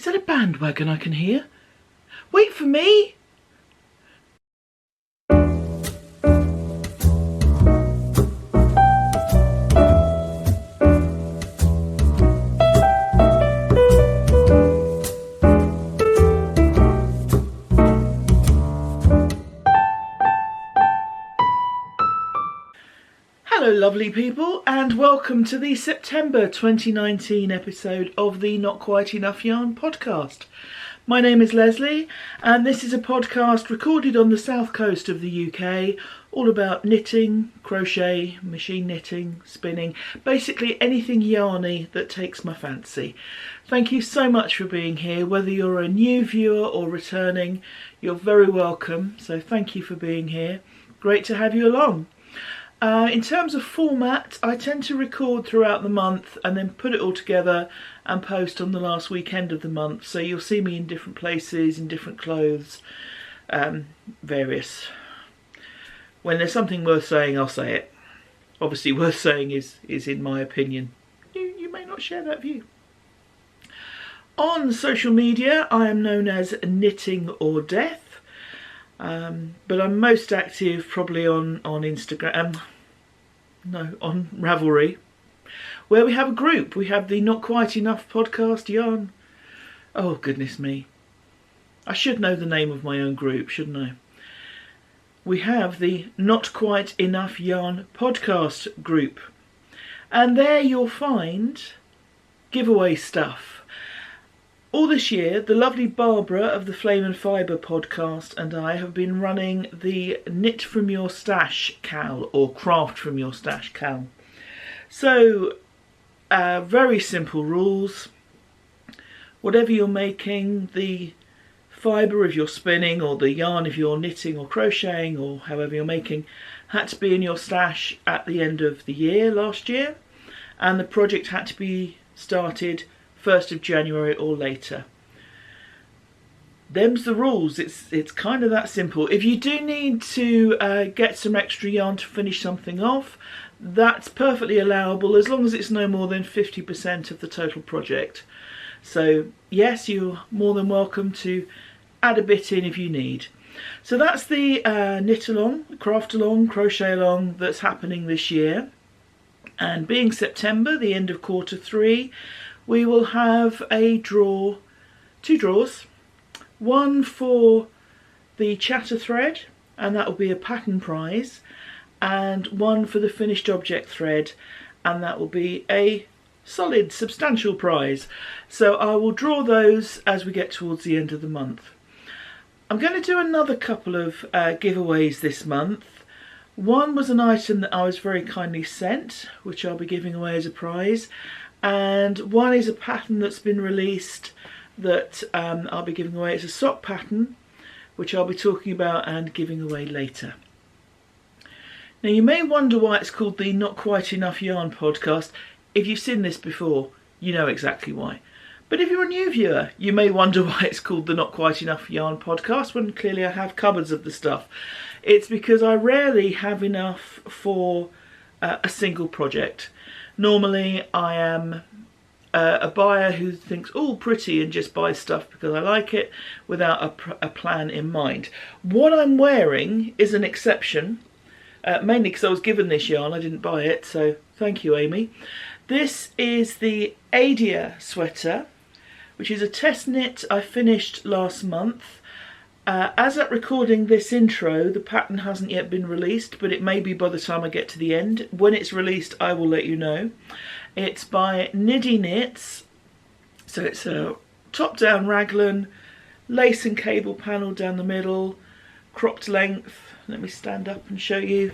Is that a bandwagon I can hear? Wait for me! Hello lovely people, and welcome to the September 2019 episode of the Not Quite Enough Yarn podcast. My name is Leslie, and this is a podcast recorded on the south coast of the UK, all about knitting, crochet, machine knitting, spinning, basically anything yarny that takes my fancy. Thank you so much for being here. Whether you're a new viewer or returning, you're very welcome, so thank you for being here. Great to have you along. In terms of format, I tend to record throughout the month and then put it all together and post on the last weekend of the month. So you'll see me in different places, in different clothes, various. When there's something worth saying, I'll say it. Obviously, worth saying is in my opinion. You may not share that view. On social media, I am known as knittingordeath. But I'm most active probably on Instagram, on Ravelry, where we have a group. We have the Not Quite Enough podcast yarn. Oh goodness me, I should know the name of my own group, shouldn't I? We have the Not Quite Enough Yarn podcast group, and there you'll find giveaway stuff. All this year, the lovely Barbara of the Flame and Fibre podcast and I have been running the Knit From Your Stash cal, or Craft From Your Stash cal. So, very simple rules. Whatever you're making, the fibre if you're spinning, or the yarn if you're knitting or crocheting, or however you're making, had to be in your stash at the end of the year, last year. And the project had to be started 1st of January or later. Them's the rules. It's kind of that simple. If you do need to get some extra yarn to finish something off, that's perfectly allowable as long as it's no more than 50% of the total project. So yes, you're more than welcome to add a bit in if you need. So that's the knit along, craft along, crochet along that's happening this year. And being September, the end of quarter 3, we will have a draw, 2 draws, one for the chatter thread, and that will be a pattern prize, and one for the finished object thread, and that will be a solid, substantial prize. So I will draw those as we get towards the end of the month. I'm going to do another couple of giveaways this month. One was an item that I was very kindly sent, which I'll be giving away as a prize. And one is a pattern that's been released that I'll be giving away. It's a sock pattern, which I'll be talking about and giving away later. Now you may wonder why it's called the Not Quite Enough Yarn podcast. If you've seen this before, you know exactly why. But if you're a new viewer, you may wonder why it's called the Not Quite Enough Yarn podcast when clearly I have cupboards of the stuff. It's because I rarely have enough for a single project. Normally I am a buyer who thinks, oh, pretty, and just buys stuff because I like it without a plan in mind. What I'm wearing is an exception, mainly because I was given this yarn, I didn't buy it, so thank you, Amy. This is the Aadya sweater, which is a test knit I finished last month. As at recording this intro, the pattern hasn't yet been released, but it may be by the time I get to the end. When it's released, I will let you know. It's by Knidiknits, so it's a top-down raglan, lace and cable panel down the middle, cropped length. Let me stand up and show you.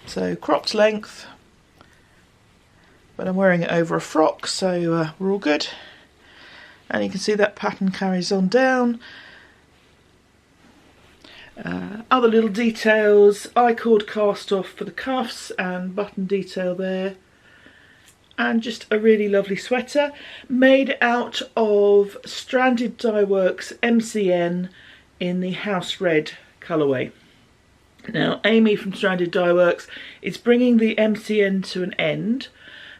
So cropped length, but I'm wearing it over a frock, so we're all good. And you can see that pattern carries on down. Other little details, I-cord cast off for the cuffs and button detail there. And just a really lovely sweater made out of Stranded Dyeworks MCN in the House Red colourway. Now Amy from Stranded Dyeworks is bringing the MCN to an end,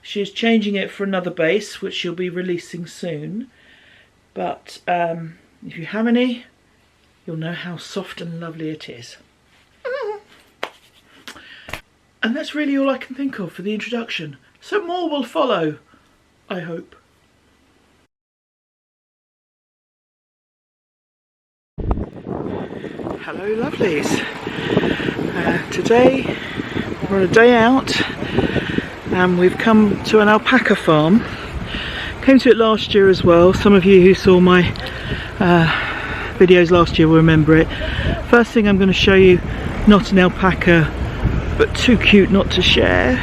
She's changing it for another base, which she'll be releasing soon. But if you have any, you'll know how soft and lovely it is. And that's really all I can think of for the introduction. So more will follow, I hope. Hello lovelies. Today we're on a day out and we've come to an alpaca farm. Came to it last year as well. Some of you who saw my videos last year will remember it. First thing I'm going to show you, not an alpaca, but too cute not to share.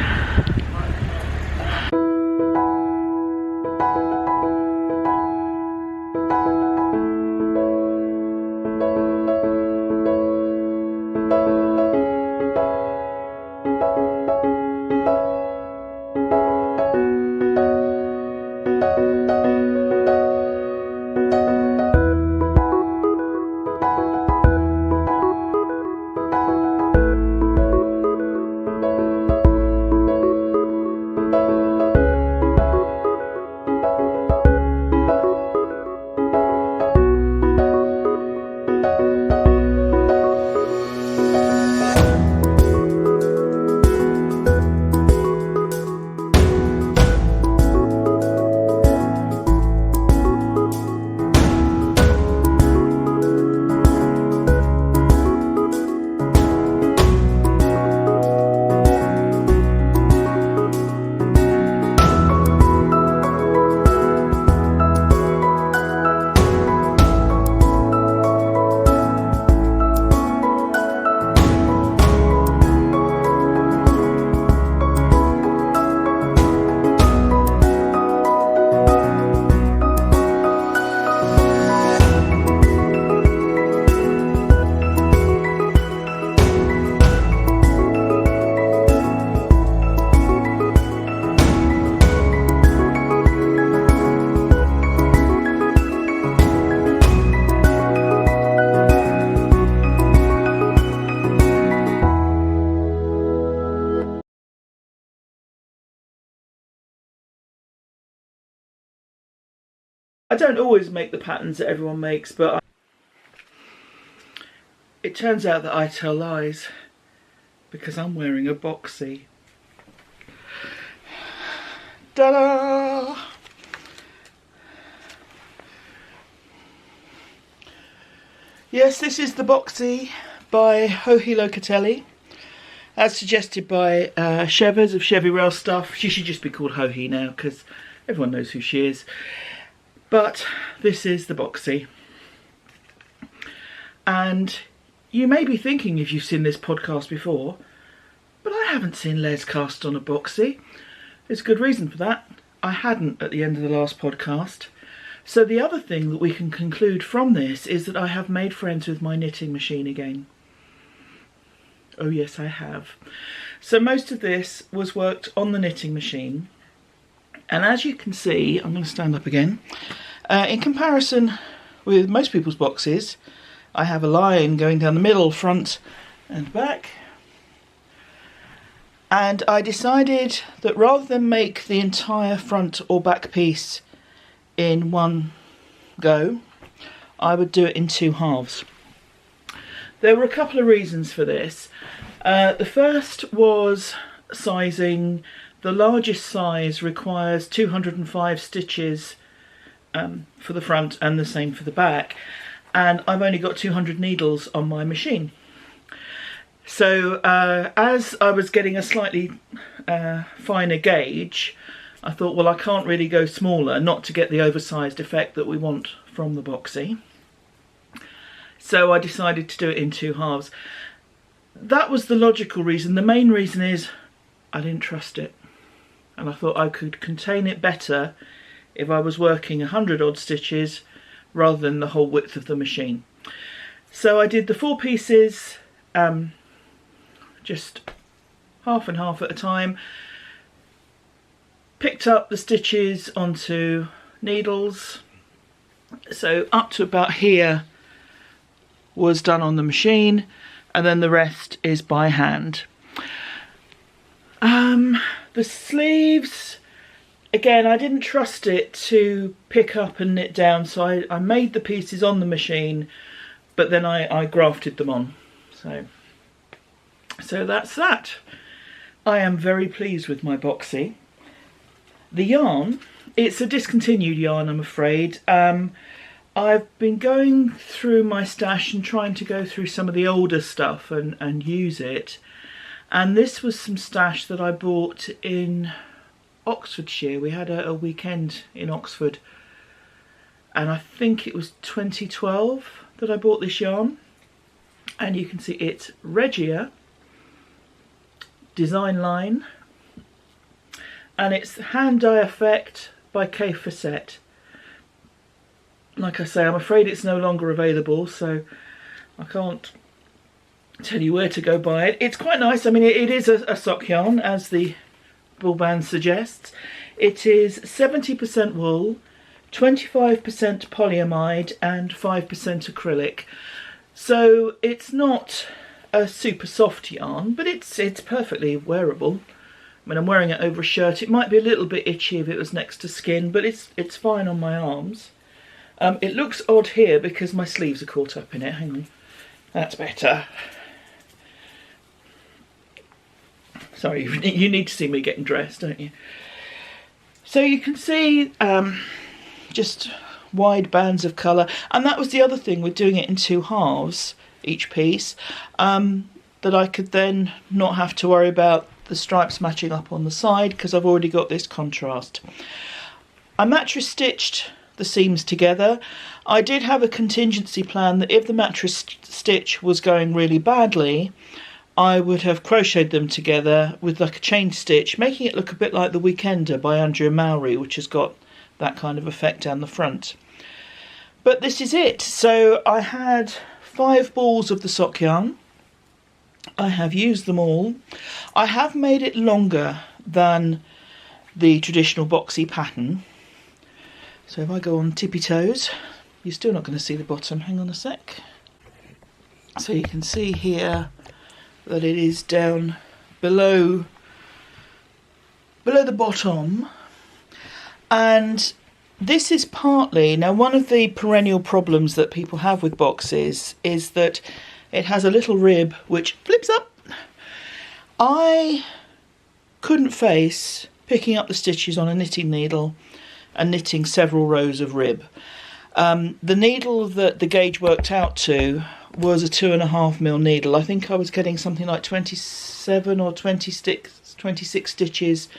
I don't always make the patterns that everyone makes, but it turns out that I tell lies because I'm wearing a Boxy. Ta-da! Yes, this is the Boxy by Locatelli, as suggested by Chevers of Chevy Rail Stuff. She should just be called Hohi now because everyone knows who she is. But this is the Boxy. And you may be thinking, if you've seen this podcast before, but I haven't seen Les cast on a Boxy. There's a good reason for that. I hadn't at the end of the last podcast. So the other thing that we can conclude from this is that I have made friends with my knitting machine again. Oh yes, I have. So most of this was worked on the knitting machine. And as you can see, I'm going to stand up again. In comparison with most people's boxes, I have a line going down the middle, front and back. And I decided that rather than make the entire front or back piece in one go, I would do it in two halves. There were a couple of reasons for this. The first was sizing. The largest size requires 205 stitches for the front and the same for the back, and I've only got 200 needles on my machine. So as I was getting a slightly finer gauge, I thought, well, I can't really go smaller, not to get the oversized effect that we want from the Boxy. So I decided to do it in two halves. That was the logical reason. The main reason is I didn't trust it. And I thought I could contain it better if I was working 100 odd stitches rather than the whole width of the machine. So I did the 4 pieces, just half and half at a time. Picked up the stitches onto needles. So up to about here was done on the machine, and then the rest is by hand. The sleeves again, I didn't trust it to pick up and knit down, so I made the pieces on the machine, but then I grafted them on. So that's that. I am very pleased with my Boxy. The yarn, it's a discontinued yarn, I'm afraid. I've been going through my stash and trying to go through some of the older stuff and use it. And this was some stash that I bought in Oxfordshire. We had a weekend in Oxford, and I think it was 2012 that I bought this yarn. And you can see it's Regia design line, and it's hand dye effect by Fassett. Like I say, I'm afraid it's no longer available, so I can't tell you where to go buy it. It's quite nice. I mean, it is a sock yarn, as the ball band suggests. It is 70% wool, 25% polyamide and 5% acrylic. So it's not a super soft yarn, but it's perfectly wearable. I mean, I'm wearing it over a shirt. It might be a little bit itchy if it was next to skin, but it's fine on my arms. It looks odd here because my sleeves are caught up in it. Hang on, that's better. Sorry, you need to see me getting dressed, don't you? So you can see just wide bands of colour, and that was the other thing with doing it in 2 halves each piece, that I could then not have to worry about the stripes matching up on the side because I've already got this contrast. I mattress stitched the seams together. I did have a contingency plan that if the mattress stitch was going really badly, I would have crocheted them together with like a chain stitch, making it look a bit like the Weekender by Andrea Mowry, which has got that kind of effect down the front. But this is it. So I had 5 balls of the sock yarn. I have used them all. I have made it longer than the traditional Boxy pattern. So if I go on tippy toes, you're still not going to see the bottom. Hang on a sec. So you can see here that it is down below the bottom. And this is partly, now one of the perennial problems that people have with boxes is that it has a little rib which flips up. I couldn't face picking up the stitches on a knitting needle and knitting several rows of rib. The needle that the gauge worked out to was a 2.5mm needle. I think I was getting something like 27 or 26 stitches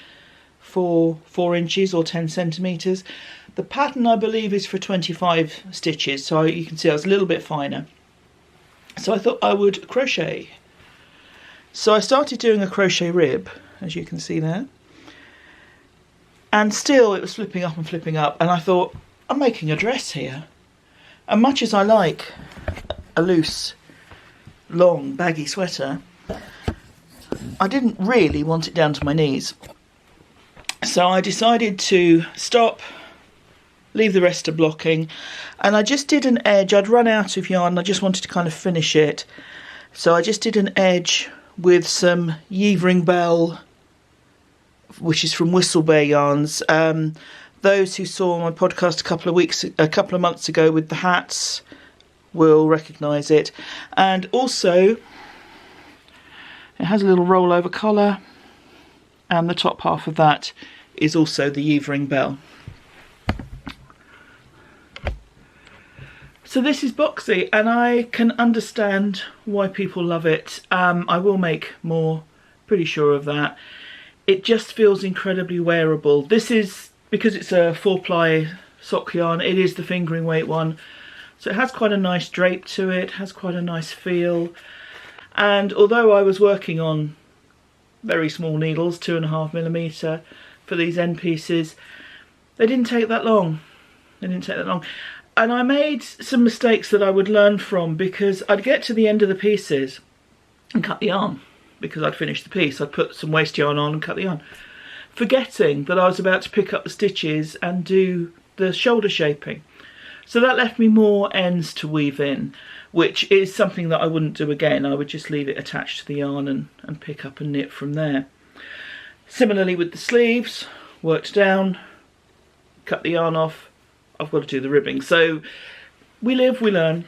for 4 inches or 10 centimetres. The pattern, I believe, is for 25 stitches, so you can see I was a little bit finer. So I thought I would crochet. So I started doing a crochet rib, as you can see there. And still it was flipping up and flipping up, and I thought, I'm making a dress here. And much as I like a loose, long, baggy sweater, I didn't really want it down to my knees. So I decided to stop, leave the rest to blocking, and I just did an edge. I'd run out of yarn, I just wanted to kind of finish it. So I just did an edge with some Yeavering Bell, which is from Whistlebeare yarns. Those who saw my podcast a couple of months ago with the hats will recognise it. And also, it has a little rollover collar, and the top half of that is also the Yeavering Bell. So this is Boxy, and I can understand why people love it. I will make more, pretty sure of that. It just feels incredibly wearable. This is, because it's a 4-ply sock yarn, it is the fingering weight one. So it has quite a nice drape to it, has quite a nice feel. And although I was working on very small needles, 2.5mm, for these end pieces, they didn't take that long. And I made some mistakes that I would learn from, because I'd get to the end of the pieces and cut the yarn. Because I'd finished the piece, I'd put some waste yarn on and cut the yarn, forgetting that I was about to pick up the stitches and do the shoulder shaping. So that left me more ends to weave in, which is something that I wouldn't do again. I would just leave it attached to the yarn and pick up and knit from there. Similarly with the sleeves, worked down, cut the yarn off, I've got to do the ribbing. So we live, we learn.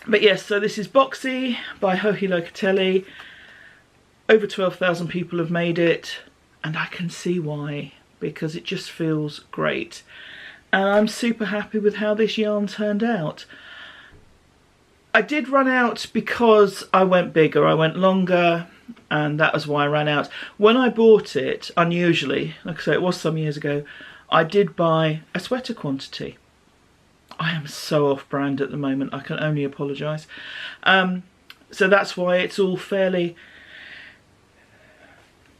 But yes, so this is Boxy by Locatelli. Over 12,000 people have made it, and I can see why, because it just feels great. And I'm super happy with how this yarn turned out. I did run out because I went bigger, I went longer, and that was why I ran out. When I bought it, unusually, like I say, it was some years ago, I did buy a sweater quantity. I am so off-brand at the moment, I can only apologise. So that's why it's all fairly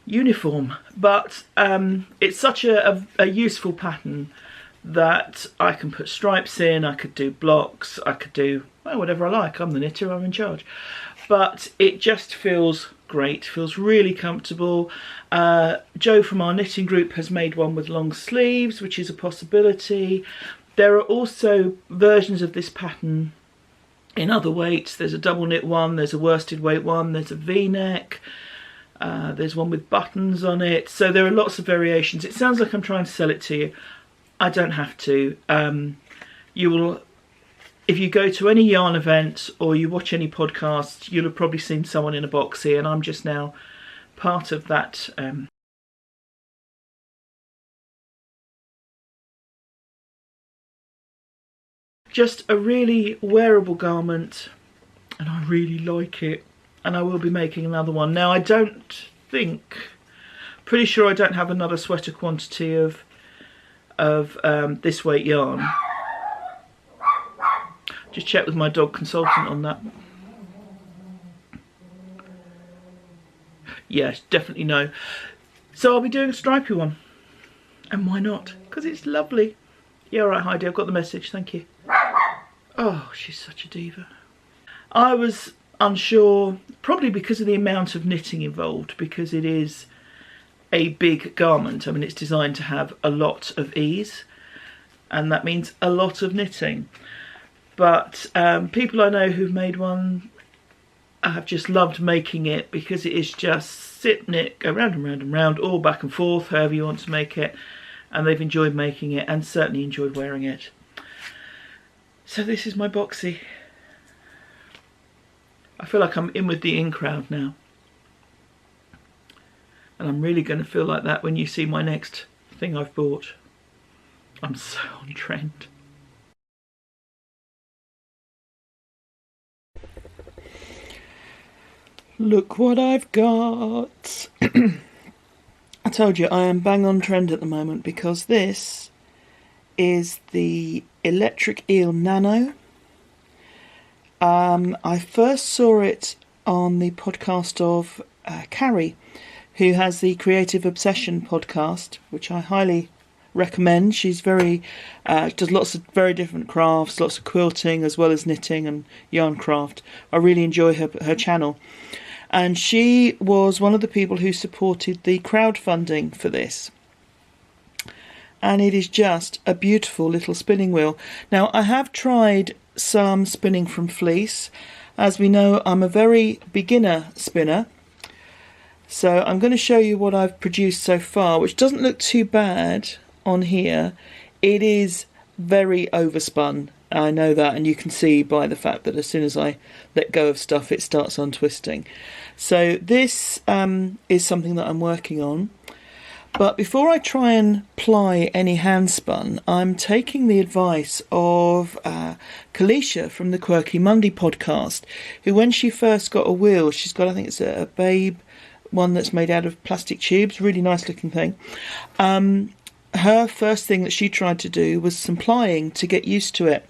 uniform, but it's such a useful pattern that I can put stripes in, I could do blocks, I could do, well, whatever I like. I'm the knitter, I'm in charge. But it just feels great, feels really comfortable. Jo from our knitting group has made one with long sleeves, which is a possibility. There are also versions of this pattern in other weights. There's a double knit one, there's a worsted weight one, there's a V-neck, there's one with buttons on it. So there are lots of variations. It sounds like I'm trying to sell it to you. I don't have to. You will, if you go to any yarn event or you watch any podcasts, you'll have probably seen someone in a Boxy, and I'm just now part of that. Just a really wearable garment, and I really like it, and I will be making another one. Now I don't think, pretty sure I don't have another sweater quantity of this weight yarn. Just check with my dog consultant on that. Yes, definitely no. So I'll be doing a stripy one, and why not? Because it's lovely. Yeah, all right, Heidi, I've got the message, thank you. Oh, she's such a diva. I was unsure, probably because of the amount of knitting involved, because it is a big garment. I mean, it's designed to have a lot of ease, and that means a lot of knitting. But people I know who've made one have just loved making it, because it is just sit, knit, go round and round and round, all back and forth, however you want to make it. And they've enjoyed making it, and certainly enjoyed wearing it. So this is my Boxy. I feel like I'm in with the in crowd now. And I'm really going to feel like that when you see my next thing I've bought. I'm so on trend. Look what I've got. I told you I am bang on trend at the moment, because this is the Electric Eel Nano. I first saw it on the podcast of Carrie, who has the Creative Obsession podcast, which I highly recommend. She's very does lots of very different crafts, lots of quilting as well as knitting and yarn craft. I really enjoy her channel. And she was one of the people who supported the crowdfunding for this. And it is just a beautiful little spinning wheel. Now, I have tried some spinning from fleece. As we know, I'm a very beginner spinner. So I'm going to show you what I've produced so far, which doesn't look too bad on here. It is very overspun. I know that, and you can see by the fact that as soon as I let go of stuff, it starts untwisting. So this is something that I'm working on. But before I try and ply any hand spun, I'm taking the advice of Kalisha from the Quirky Monday podcast, who, when she first got a wheel, she's got, I think it's a Babe one that's made out of plastic tubes, really nice looking thing. Her first thing that she tried to do was some plying to get used to it.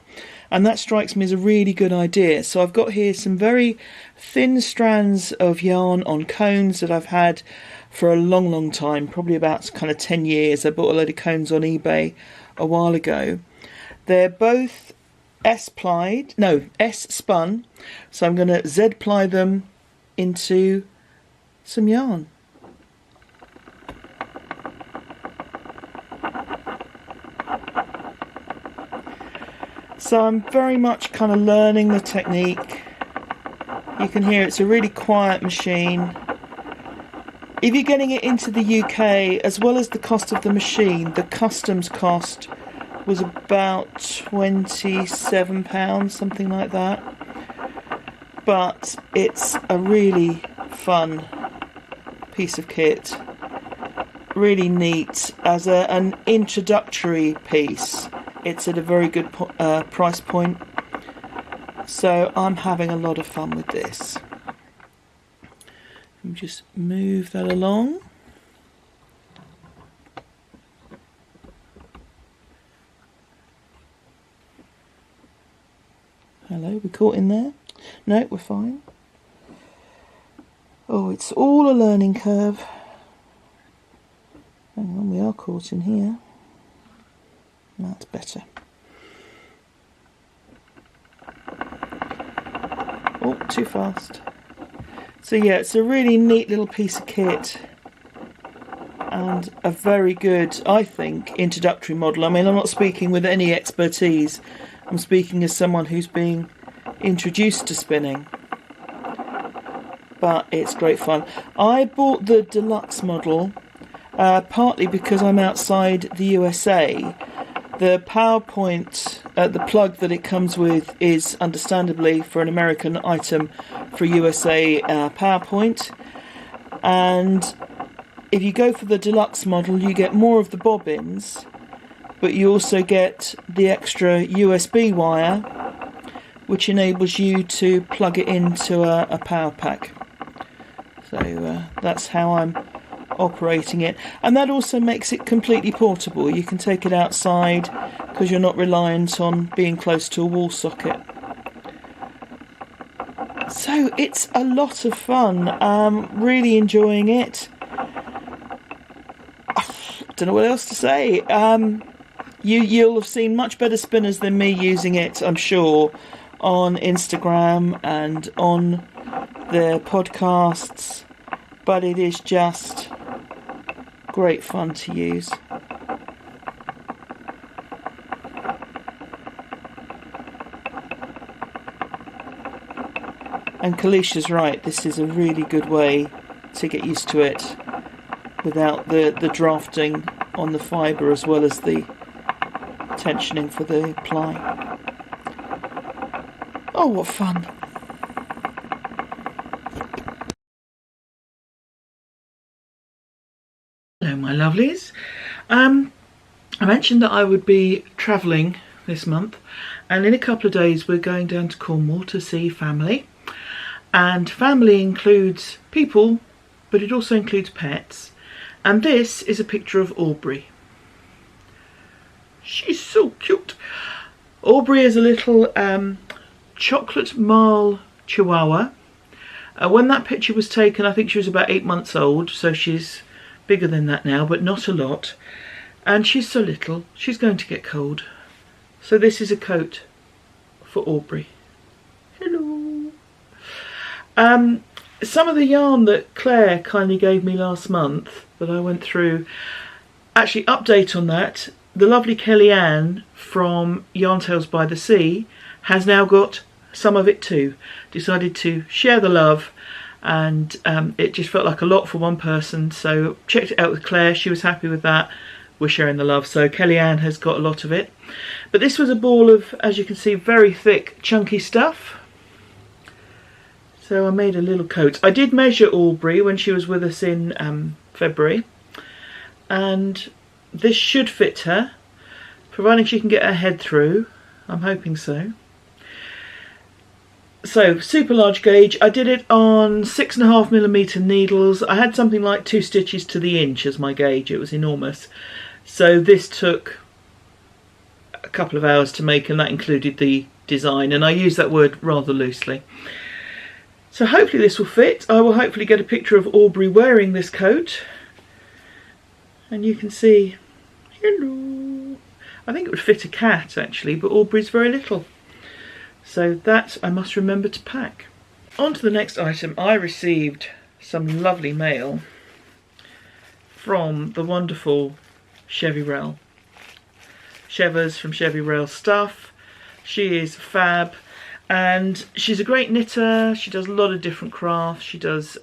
And that strikes me as a really good idea. So I've got here some very thin strands of yarn on cones that I've had for a long, long time, probably about kind of 10 years. I bought a load of cones on eBay a while ago. They're both S-spun, so I'm going to Z-ply them into some yarn. So I'm very much kind of learning the technique. You can hear it's a really quiet machine. If you're getting it into the UK, as well as the cost of the machine, the customs cost was about £27, something like that. But it's a really fun piece of kit. Really neat as an introductory piece. It's at a very good price point. So I'm having a lot of fun with this. Just move that along. Hello, we caught in there? No, we're fine. Oh, it's all a learning curve. Hang on, we are caught in here. That's better. Oh, too fast. So yeah, it's a really neat little piece of kit and a very good, I think, introductory model. I mean, I'm not speaking with any expertise. I'm speaking as someone who's being introduced to spinning. But it's great fun. I bought the deluxe model partly because I'm outside the USA. The PowerPoint, the plug that it comes with is understandably for an American item for USA PowerPoint. And if you go for the deluxe model, you get more of the bobbins, but you also get the extra USB wire, which enables you to plug it into a power pack. So that's how I'm operating it, and that also makes it completely portable. You can take it outside because you're not reliant on being close to a wall socket. So it's a lot of fun. Really enjoying it. Don't know what else to say. You'll have seen much better spinners than me using it, I'm sure, on Instagram and on the podcasts, but it is just great fun to use. And Kalisha's right, this is a really good way to get used to it without the drafting on the fibre as well as the tensioning for the ply. Oh, what fun! Hello my lovelies. I mentioned that I would be travelling this month, and in a couple of days we're going down to Cornwall to see family. And family includes people, but it also includes pets. And this is a picture of Aubrey. She's so cute. Aubrey is a little chocolate marl chihuahua. When that picture was taken, I think she was about 8 months old, so she's bigger than that now, but not a lot. And she's so little, she's going to get cold. So this is a coat for Aubrey. Hello. Some of the yarn that Claire kindly gave me last month that I went through, actually update on that, the lovely Kellyanne from Yarn Tales by the Sea has now got some of it too. Decided to share the love, and it just felt like a lot for one person, so checked it out with Claire. She was happy with that. We're sharing the love, so Kellyanne has got a lot of it. But this was a ball of, as you can see, very thick chunky stuff. So I made a little coat. I did measure Aubrey when she was with us in February, and this should fit her, providing she can get her head through. I'm hoping so. So, super large gauge. I did it on 6.5mm needles. I had something like 2 stitches to the inch as my gauge. It was enormous. So this took a couple of hours to make, and that included the design, and I use that word rather loosely. So hopefully this will fit. I will hopefully get a picture of Aubrey wearing this coat, and you can see, hello. I think it would fit a cat actually, but Aubrey's very little. So that I must remember to pack. On to the next item. I received some lovely mail from the wonderful Chevy Rel. Chevers from Chevy Rel Stuff. She is fab. And she's a great knitter. She does a lot of different crafts. She does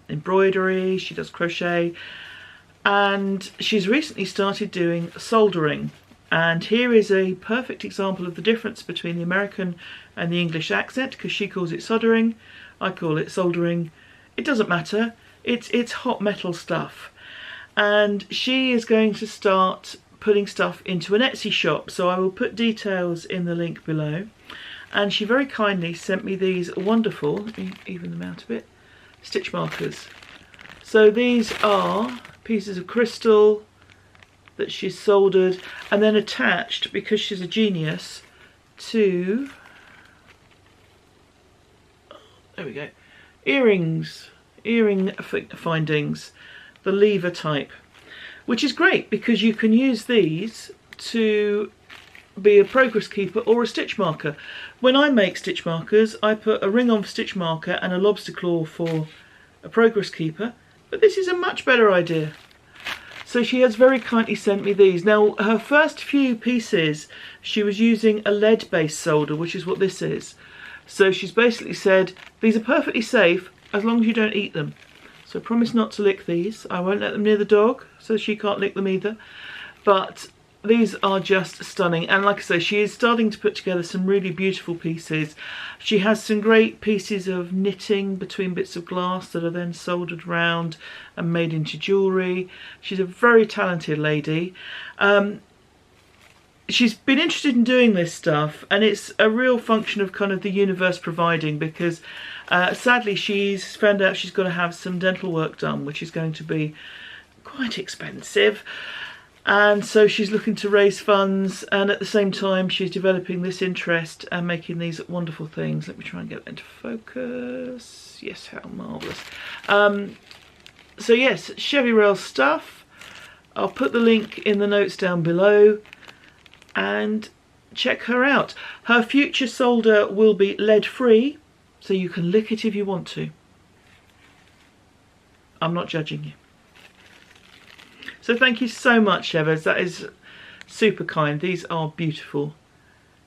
embroidery, she does crochet, and she's recently started doing soldering. And here is a perfect example of the difference between the American and the English accent, because she calls it soldering, I call it soldering. It doesn't matter, it's hot metal stuff. And she is going to start putting stuff into an Etsy shop, so I will put details in the link below. And she very kindly sent me these wonderful, let me even them out a bit, stitch markers. So these are pieces of crystal that she's soldered and then attached, because she's a genius, to, there we go, earrings, earring findings, the lever type, which is great because you can use these to be a progress keeper or a stitch marker. When I make stitch markers, I put a ring on stitch marker and a lobster claw for a progress keeper, but this is a much better idea. So she has very kindly sent me these. Now, her first few pieces, she was using a lead-based solder, which is what this is. So she's basically said, these are perfectly safe as long as you don't eat them. So promise not to lick these. I won't let them near the dog, so she can't lick them either. But these are just stunning, and like I say, she is starting to put together some really beautiful pieces. She has some great pieces of knitting between bits of glass that are then soldered round and made into jewellery. She's a very talented lady. She's been interested in doing this stuff, and it's a real function of kind of the universe providing, because sadly she's found out she's got to have some dental work done, which is going to be quite expensive. And so she's looking to raise funds, and at the same time she's developing this interest and making these wonderful things. Let me try and get that into focus. Yes, how marvellous. So yes, Chevy Rail stuff. I'll put the link in the notes down below and check her out. Her future solder will be lead free, so you can lick it if you want to. I'm not judging you. So thank you so much, Evers. That is super kind. These are beautiful,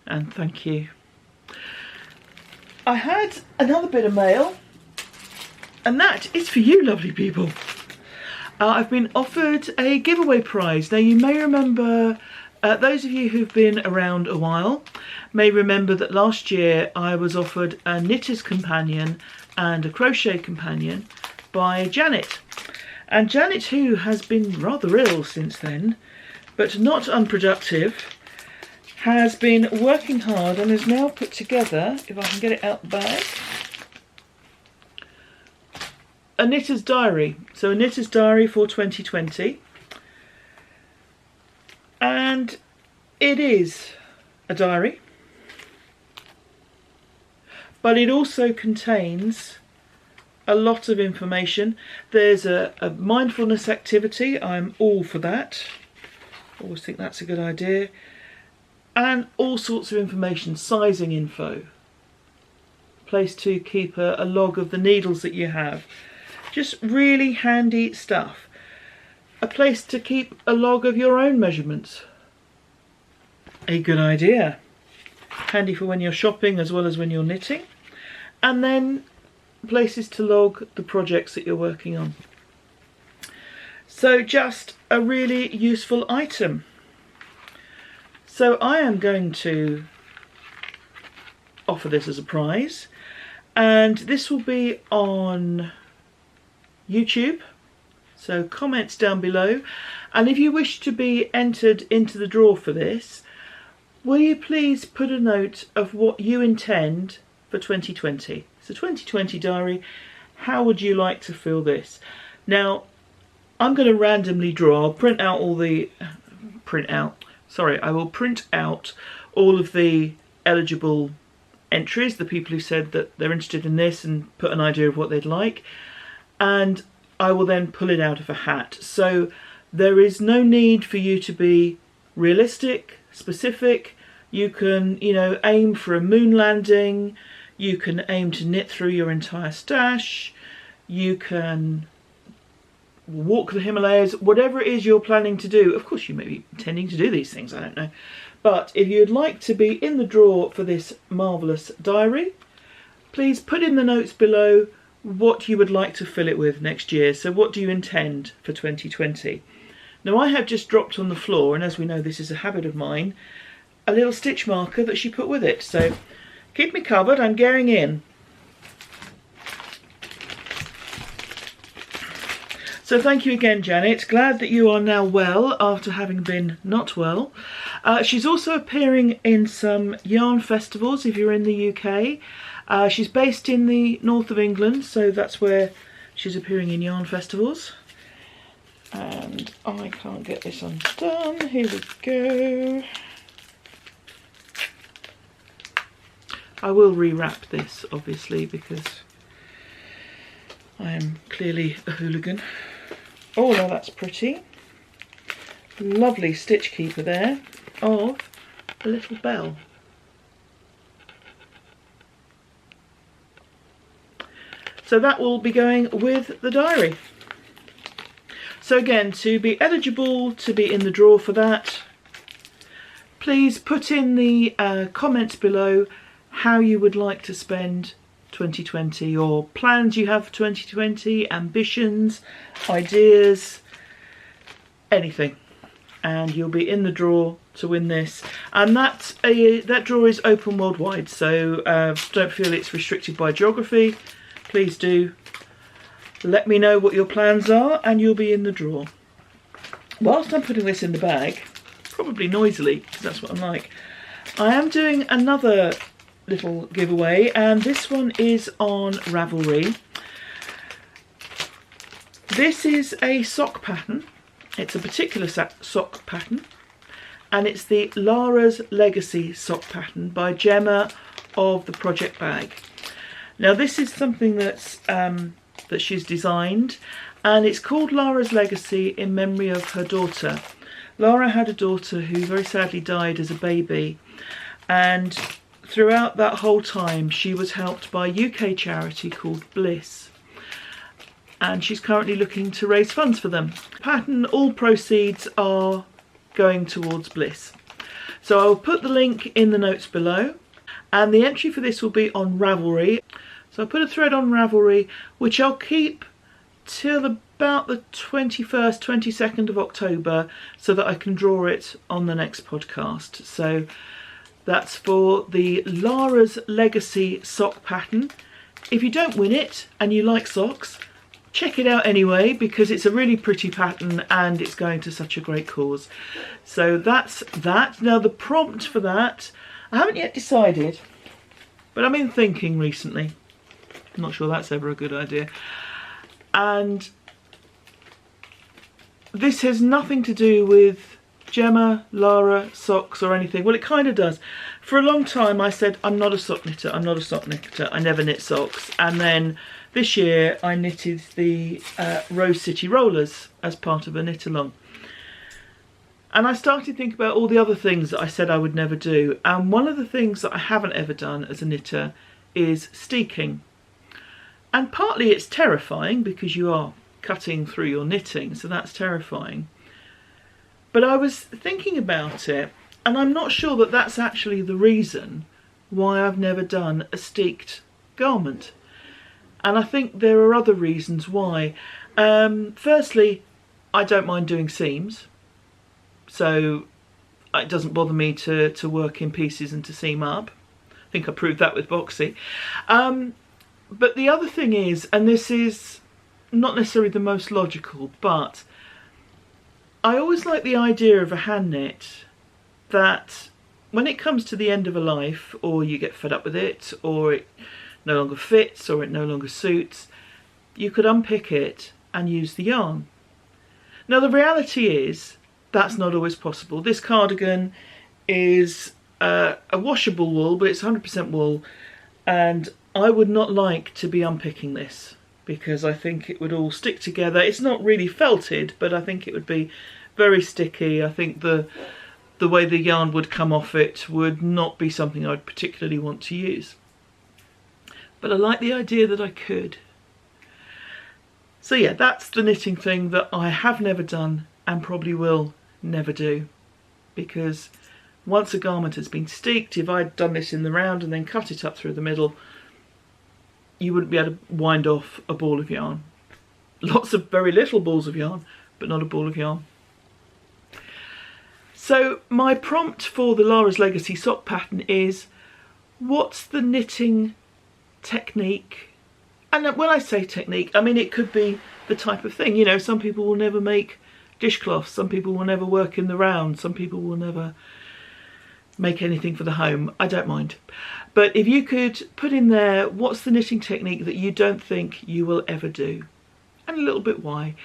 and thank you. I had another bit of mail, and that is for you, lovely people. I've been offered a giveaway prize. Now, you may remember, those of you who've been around a while may remember that last year I was offered a knitter's companion and a crochet companion by Janet. And Janet, who has been rather ill since then, but not unproductive, has been working hard and has now put together, if I can get it out the bag, a knitter's diary. So a knitter's diary for 2020. And it is a diary, but it also contains a lot of information. There's a mindfulness activity. I'm all for that. Always think that's a good idea. And all sorts of information, sizing info. Place to keep a log of the needles that you have. Just really handy stuff. A place to keep a log of your own measurements. A good idea. Handy for when you're shopping as well as when you're knitting. And then places to log the projects that you're working on. So just a really useful item. So I am going to offer this as a prize, and this will be on YouTube, so comments down below. And if you wish to be entered into the draw for this, will you please put a note of what you intend for 2020. So 2020 diary, how would you like to fill this? Now, I'm going to randomly draw. I'll print out all the, I will print out all of the eligible entries, the people who said that they're interested in this, and put an idea of what they'd like. And I will then pull it out of a hat. So there is no need for you to be realistic, specific. You can, aim for a moon landing. You can aim to knit through your entire stash. You can walk the Himalayas, whatever it is you're planning to do. Of course, you may be intending to do these things, I don't know. But if you'd like to be in the draw for this marvellous diary, please put in the notes below what you would like to fill it with next year. So what do you intend for 2020? Now I have just dropped on the floor, and as we know this is a habit of mine, a little stitch marker that she put with it. So keep me covered, I'm going in. So thank you again, Janet. Glad that you are now well after having been not well. She's also appearing in some yarn festivals if you're in the UK. She's based in the north of England, so that's where she's appearing in yarn festivals. And I can't get this undone. Here we go. I will rewrap this, obviously, because I am clearly a hooligan. Oh, now that's pretty. Lovely stitch keeper there of a little bell. So that will be going with the diary. So again, to be eligible to be in the draw for that, please put in the comments below how you would like to spend 2020, or plans you have for 2020, ambitions, ideas, anything, and you'll be in the draw to win this. And that draw is open worldwide, so don't feel it's restricted by geography. Please do let me know what your plans are and you'll be in the draw. Whilst I'm putting this in the bag, probably noisily because that's what I'm like, I am doing another little giveaway, and this one is on Ravelry. This is a sock pattern. It's a particular sock pattern, and it's the Lara's Legacy sock pattern by Gemma of the Project Bag. Now this is something that's that she's designed, and it's called Lara's Legacy in memory of her daughter. Lara had a daughter who very sadly died as a baby, and throughout that whole time she was helped by a UK charity called Bliss, and she's currently looking to raise funds for them. Pattern, all proceeds are going towards Bliss. So I'll put the link in the notes below, and the entry for this will be on Ravelry. So I'll put a thread on Ravelry, which I'll keep till about the 21st, 22nd of October, so that I can draw it on the next podcast. So that's for the Lara's Legacy sock pattern. If you don't win it and you like socks, check it out anyway, because it's a really pretty pattern and it's going to such a great cause. So that's that. Now the prompt for that, I haven't yet decided, but I've been thinking recently. I'm not sure that's ever a good idea. And this has nothing to do with Gemma, Lara, socks or anything. Well, it kind of does. For a long time I said I'm not a sock knitter, I'm not a sock knitter, I never knit socks. And then this year I knitted the Rose City Rollers as part of a knit along. And I started thinking about all the other things that I said I would never do. And one of the things that I haven't ever done as a knitter is steeking. And partly it's terrifying because you are cutting through your knitting, so that's terrifying. But I was thinking about it, and I'm not sure that that's actually the reason why I've never done a steeked garment. And I think there are other reasons why. Firstly, I don't mind doing seams, so it doesn't bother me to work in pieces and to seam up. I think I proved that with Boxy. But the other thing is, and this is not necessarily the most logical, but I always like the idea of a hand knit that when it comes to the end of a life, or you get fed up with it, or it no longer fits, or it no longer suits, you could unpick it and use the yarn. Now the reality is that's not always possible. This cardigan is a washable wool, but it's 100% wool, and I would not like to be unpicking this because I think it would all stick together. It's not really felted, but I think it would be very sticky. I think the way the yarn would come off it would not be something I'd particularly want to use. But I like the idea that I could. So yeah, that's the knitting thing that I have never done and probably will never do, because Once a garment has been steeked, if I'd done this in the round and then cut it up through the middle, you wouldn't be able to wind off a ball of yarn. Lots of very little balls of yarn, but not a ball of yarn. So my prompt for the Lara's Legacy sock pattern is, what's the knitting technique? And when I say technique, I mean it could be the type of thing. You know, some people will never make dishcloths, some people will never work in the round, some people will never make anything for the home. I don't mind. But if you could put in there, what's the knitting technique that you don't think you will ever do? And a little bit why.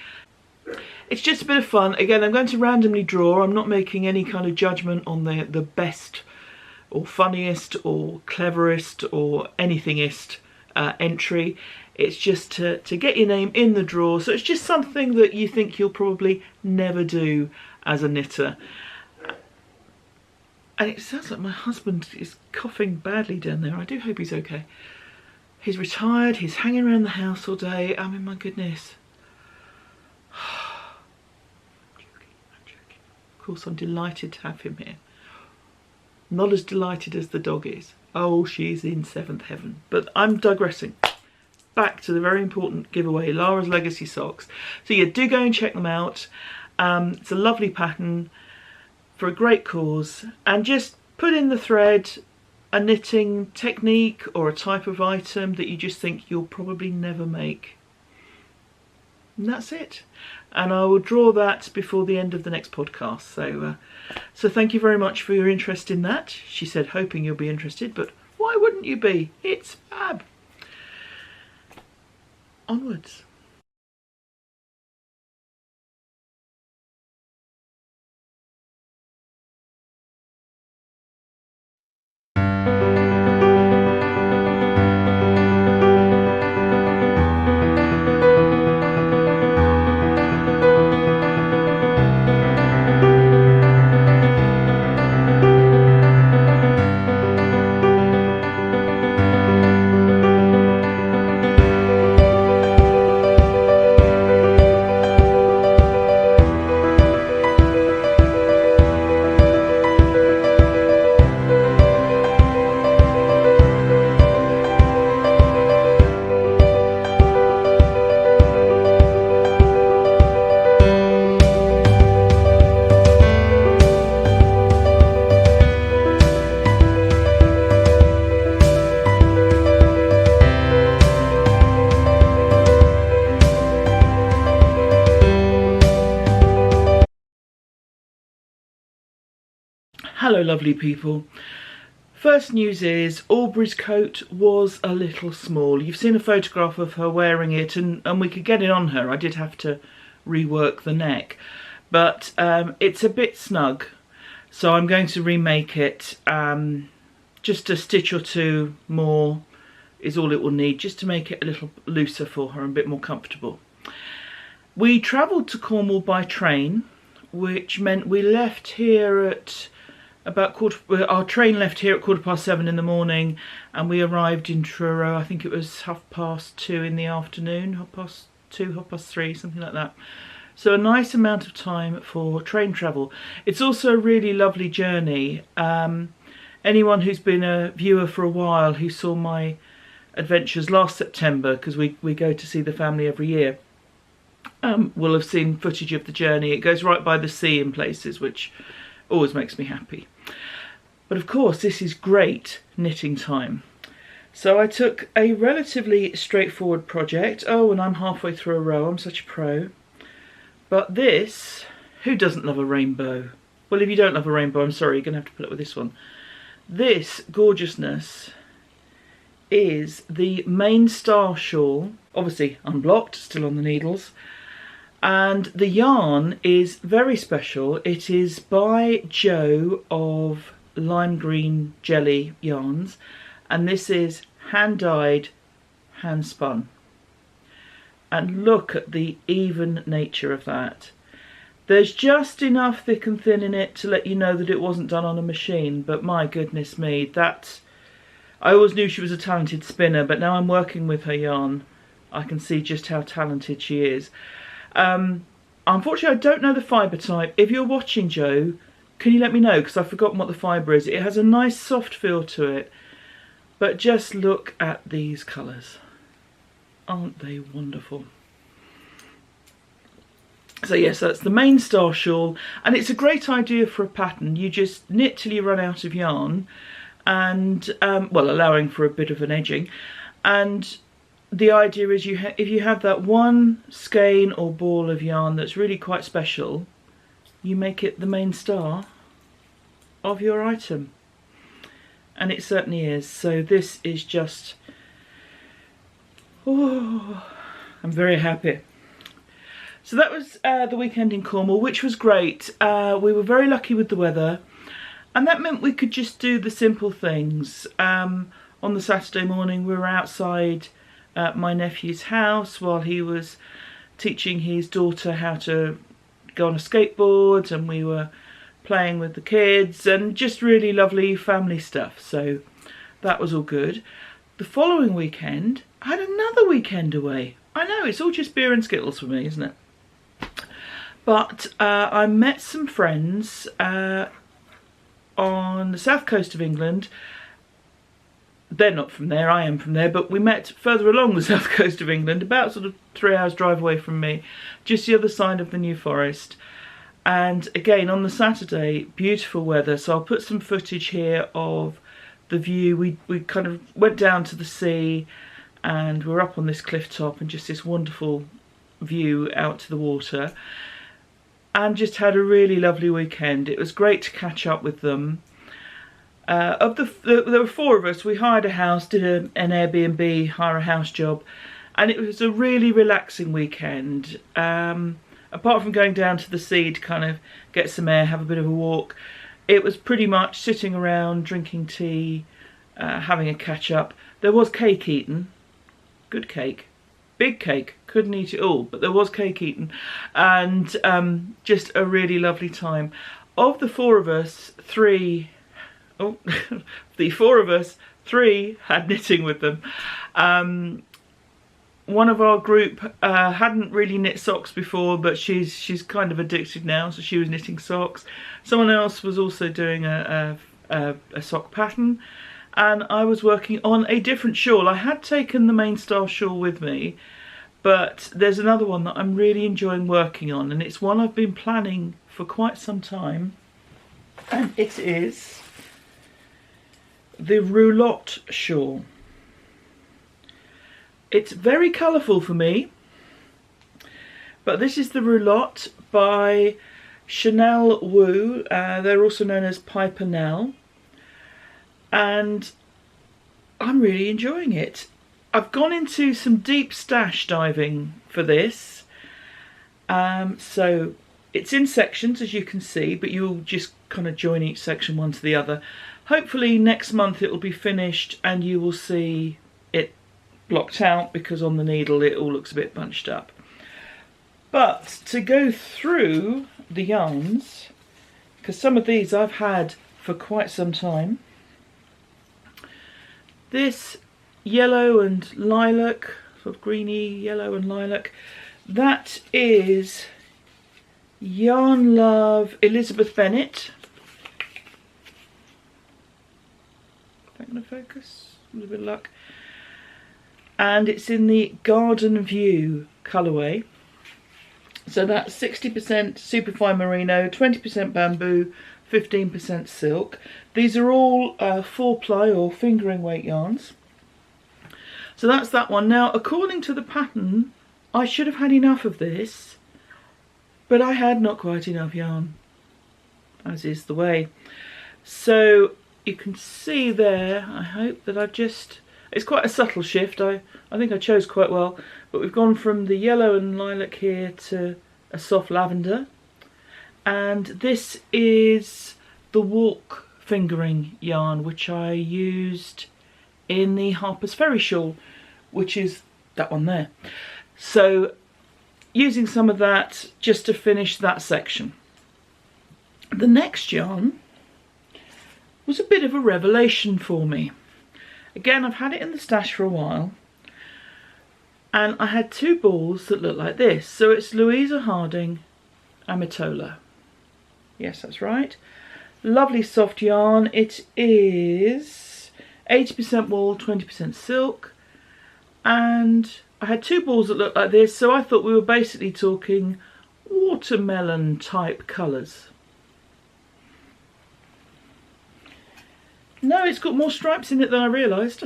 It's just a bit of fun. Again, I'm going to randomly draw. I'm not making any kind of judgment on the best or funniest or cleverest or anythingist entry. It's just to get your name in the draw. So it's just something that you think you'll probably never do as a knitter. And it sounds like my husband is coughing badly down there. I do hope he's okay. He's retired, he's hanging around the house all day. I mean, my goodness. I'm joking. Of course, I'm delighted to have him here. Not as delighted as the dog is. Oh, she's in seventh heaven. But I'm digressing. Back to the very important giveaway, Lara's Legacy socks. So yeah, do go and check them out. It's a lovely pattern for a great cause, and just put in the thread a knitting technique or a type of item that you just think you'll probably never make. And that's it. And I will draw that before the end of the next podcast. So thank you very much for your interest in that. She said, hoping you'll be interested, but why wouldn't you be? It's fab. Onwards. Hello lovely people. First news is Aubrey's coat was a little small. You've seen a photograph of her wearing it and we could get it on her. I did have to rework the neck, but it's a bit snug, so I'm going to remake it. Just a stitch or two more is all it will need, just to make it a little looser for her and a bit more comfortable. We travelled to Cornwall by train, which meant we left here at about our train left here at 7:15 in the morning, and we arrived in Truro, I think it was 2:30 in the afternoon, 2:30, 3:30, something like that. So a nice amount of time for train travel. It's also a really lovely journey. Anyone who's been a viewer for a while, who saw my adventures last September, because we go to see the family every year, will have seen footage of the journey. It goes right by the sea in places, which always makes me happy. But of course, this is great knitting time. So I took a relatively straightforward project. Oh, and I'm halfway through a row. I'm such a pro. But this, who doesn't love a rainbow? Well, if you don't love a rainbow, I'm sorry, you're going to have to put up with this one. This gorgeousness is the main star shawl, obviously unblocked, still on the needles. And the yarn is very special. It is by Jo of Lime Green Jelly Yarns, and this is hand dyed, hand spun. And look at the even nature of that. There's just enough thick and thin in it to let you know that it wasn't done on a machine, but my goodness me, that I always knew she was a talented spinner, but now I'm working with her yarn, I can see just how talented she is. Unfortunately, I don't know the fibre type. If you're watching, Jo, can you let me know, because I've forgotten what the fibre is. It has a nice soft feel to it, but just look at these colours. Aren't they wonderful? So yes, that's the main star shawl, and it's a great idea for a pattern. You just knit till you run out of yarn, and well, allowing for a bit of an edging. And the idea is if you have that one skein or ball of yarn that's really quite special, you make it the main star of your item. And it certainly is. So this is just, oh, I'm very happy. So that was the weekend in Cornwall, which was great. We were very lucky with the weather, and that meant we could just do the simple things. On the Saturday morning we were outside my nephew's house while he was teaching his daughter how to go on a skateboard, and we were playing with the kids and just really lovely family stuff. So that was all good. The following weekend I had another weekend away. I know, it's all just beer and Skittles for me, isn't it? But I met some friends on the south coast of England. They're not from there, I am from there, but we met further along the south coast of England, about sort of 3 hours drive away from me, just the other side of the New Forest. And again, on the Saturday, beautiful weather, so I'll put some footage here of the view. We kind of went down to the sea, and we're up on this cliff top, and just this wonderful view out to the water. And just had a really lovely weekend. It was great to catch up with them. There were 4 of us. We hired a house, did an Airbnb, hire a house job, and it was a really relaxing weekend. Apart from going down to the sea to kind of get some air, have a bit of a walk, it was pretty much sitting around, drinking tea, having a catch up. There was cake eaten, good cake. Big cake, couldn't eat it all, but there was cake eaten, and just a really lovely time. Of the 4 of us, 3 had knitting with them. One of our group hadn't really knit socks before, but she's kind of addicted now, so she was knitting socks. Someone else was also doing a sock pattern. And I was working on a different shawl. I had taken the main star shawl with me, but there's another one that I'm really enjoying working on, and it's one I've been planning for quite some time, and it is the roulotte shawl. It's very colourful for me, but this is the roulotte by Chanel Wu. They're also known as Piper Nell. And I'm really enjoying it. I've gone into some deep stash diving for this. So it's in sections, as you can see, but you'll just kind of join each section one to the other. Hopefully next month it will be finished and you will see it blocked out, because on the needle it all looks a bit bunched up. But to go through the yarns, because some of these I've had for quite some time. This yellow and lilac, sort of greeny yellow and lilac, that is Yarn Love Elizabeth Bennett. Is that going to focus? A little bit of luck. And it's in the Garden View colourway. So that's 60% superfine merino, 20% bamboo, 15% silk. These are all 4-ply or fingering weight yarns. So that's that one. Now, according to the pattern, I should have had enough of this, but I had not quite enough yarn, as is the way. So you can see there, I hope that I've just, it's quite a subtle shift. I think I chose quite well, but we've gone from the yellow and lilac here to a soft lavender. And this is the Walk fingering yarn, which I used in the Harper's Ferry shawl, which is that one there. So using some of that just to finish that section. The next yarn was a bit of a revelation for me. Again, I've had it in the stash for a while, and I had 2 balls that look like this. So it's Louisa Harding Amitola. Yes, that's right. Lovely soft yarn. It is 80% wool, 20% silk. And I had 2 balls that looked like this, so I thought we were basically talking watermelon type colours. No, it's got more stripes in it than I realised.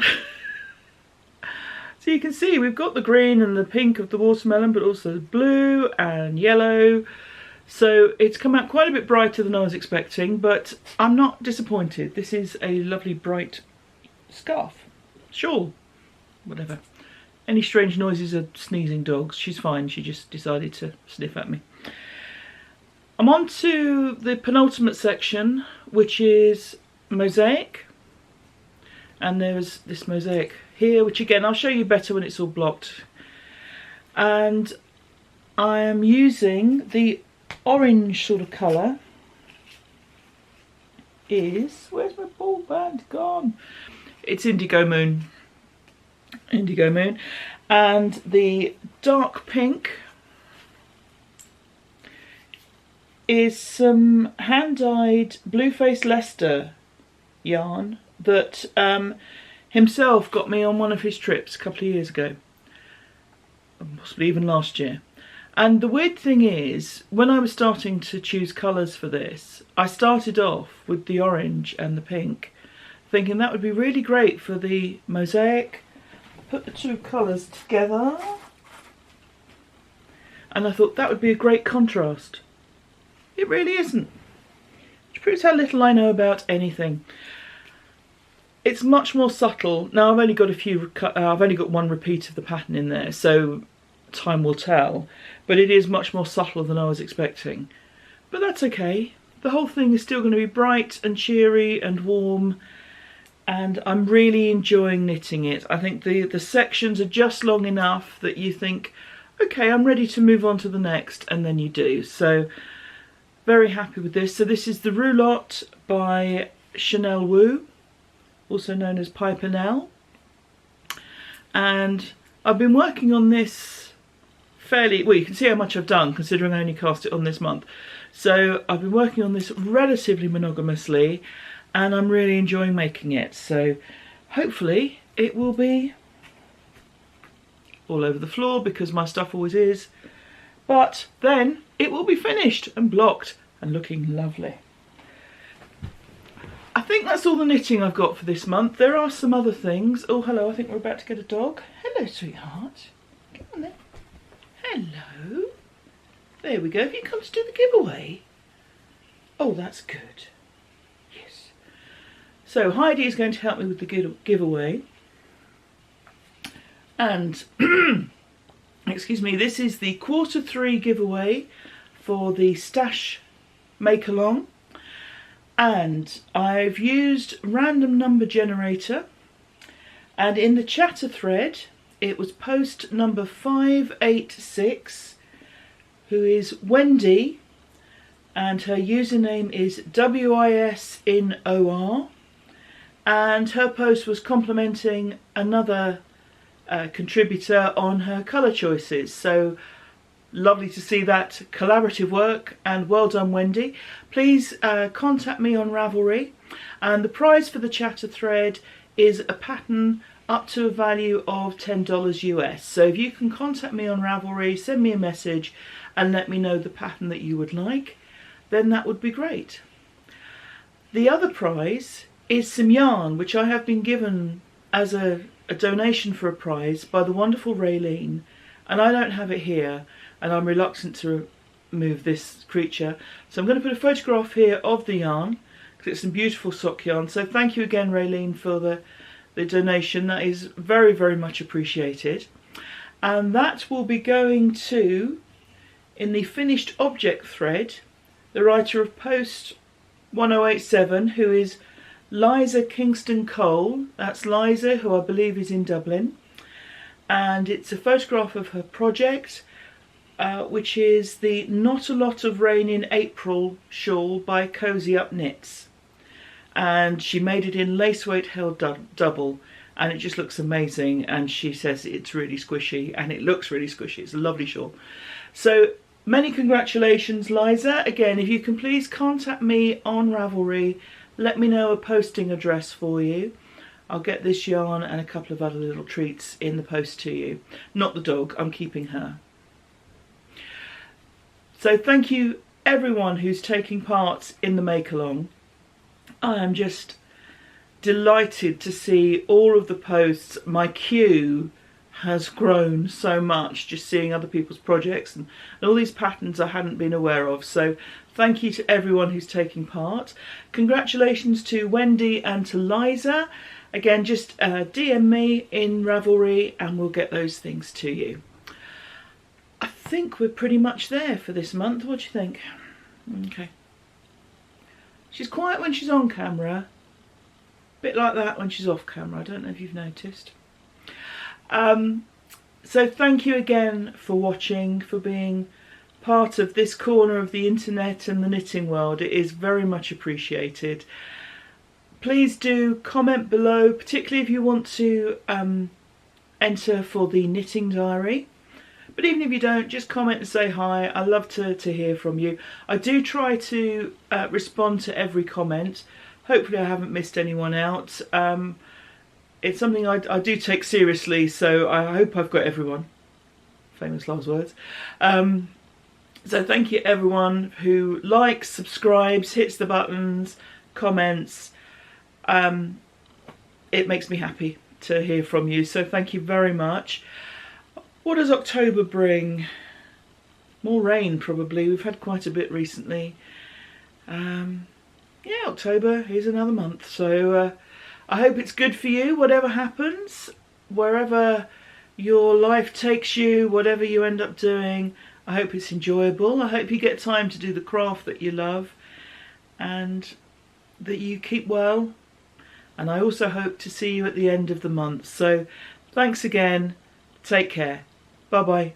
So you can see we've got the green and the pink of the watermelon, but also the blue and yellow. So it's come out quite a bit brighter than I was expecting, but I'm not disappointed. This is a lovely bright scarf, shawl, whatever. Any strange noises are sneezing dogs. She's fine, she just decided to sniff at me. I'm on to the penultimate section, which is mosaic. And there's this mosaic here, which again, I'll show you better when it's all blocked. And I am using the orange sort of colour. Where's my ball band gone? It's Indigo Moon. Indigo Moon. And the dark pink is some hand-dyed Blueface Leicester yarn that himself got me on one of his trips a couple of years ago, possibly even last year. And the weird thing is, when I was starting to choose colours for this, I started off with the orange and the pink, thinking that would be really great for the mosaic. Put the 2 colours together, and I thought that would be a great contrast. It really isn't, which proves how little I know about anything. It's much more subtle. Now I've only got 1 repeat of the pattern in there, so time will tell, but it is much more subtle than I was expecting. But that's okay. The whole thing is still going to be bright and cheery and warm, and I'm really enjoying knitting it. I think the sections are just long enough that you think, okay, I'm ready to move on to the next, and then you do. So very happy with this. So this is the Roulotte by Chanel Wu, also known as Piper Nell. And I've been working on this fairly, well, you can see how much I've done considering I only cast it on this month. So I've been working on this relatively monogamously, and I'm really enjoying making it. So hopefully it will be all over the floor, because my stuff always is. But then it will be finished and blocked and looking lovely. I think that's all the knitting I've got for this month. There are some other things. Oh, hello, I think we're about to get a dog. Hello, sweetheart. Come on then. Hello. There we go. Have you come to do the giveaway? Oh, that's good. Yes. So Heidi is going to help me with the giveaway. And, excuse me, this is the Q3 giveaway for the Stash Make-Along. And I've used random number generator, and in the chatter thread it was post number 586, who is Wendy, and her username is WISINOR, and her post was complimenting another contributor on her colour choices. So lovely to see that collaborative work, and well done, Wendy. Please contact me on Ravelry, and the prize for the chatter thread is a pattern up to a value of $10 US. So if you can contact me on Ravelry, send me a message and let me know the pattern that you would like, then that would be great. The other prize is some yarn, which I have been given as a donation for a prize by the wonderful Raylene, and I don't have it here, and I'm reluctant to remove this creature. So I'm going to put a photograph here of the yarn, because it's some beautiful sock yarn. So thank you again, Raylene, for the donation. That is very, very much appreciated. And that will be going to, in the finished object thread, the writer of post 1087, who is Liza Kingston Cole. That's Liza, who I believe is in Dublin. And it's a photograph of her project, which is the Not a Lot of Rain in April shawl by Cozy Up Knits. And she made it in lace weight held double, and it just looks amazing, and she says it's really squishy, and it looks really squishy. It's a lovely shawl. So Many congratulations, Liza. Again, if you can please contact me on Ravelry, let me know a posting address for you. I'll get this yarn and a couple of other little treats in the post to you. Not the dog, I'm keeping her. So thank you everyone who's taking part in the make-along. I am just delighted to see all of the posts. My queue has grown so much just seeing other people's projects and all these patterns I hadn't been aware of. So thank you to everyone who's taking part. Congratulations to Wendy and to Liza. Again, just DM me in Ravelry and we'll get those things to you. I think we're pretty much there for this month. What do you think? Okay. She's quiet when she's on camera. Bit like that when she's off camera. I don't know if you've noticed. So thank you again for watching, for being part of this corner of the internet and the knitting world. It is very much appreciated. Please do comment below, particularly if you want to enter for the knitting diary. But even if you don't, just comment and say hi. I love to hear from you. I do try to respond to every comment. Hopefully I haven't missed anyone out. It's something I do take seriously, so I hope I've got everyone. Famous last words. So thank you everyone who likes, subscribes, hits the buttons, comments. It makes me happy to hear from you, so thank you very much. What does October bring? More rain probably. We've had quite a bit recently. Yeah, October is another month, so I hope it's good for you, whatever happens, wherever your life takes you, whatever you end up doing. I hope it's enjoyable. I hope you get time to do the craft that you love and that you keep well. And I also hope to see you at the end of the month. So thanks again. Take care. Bye-bye.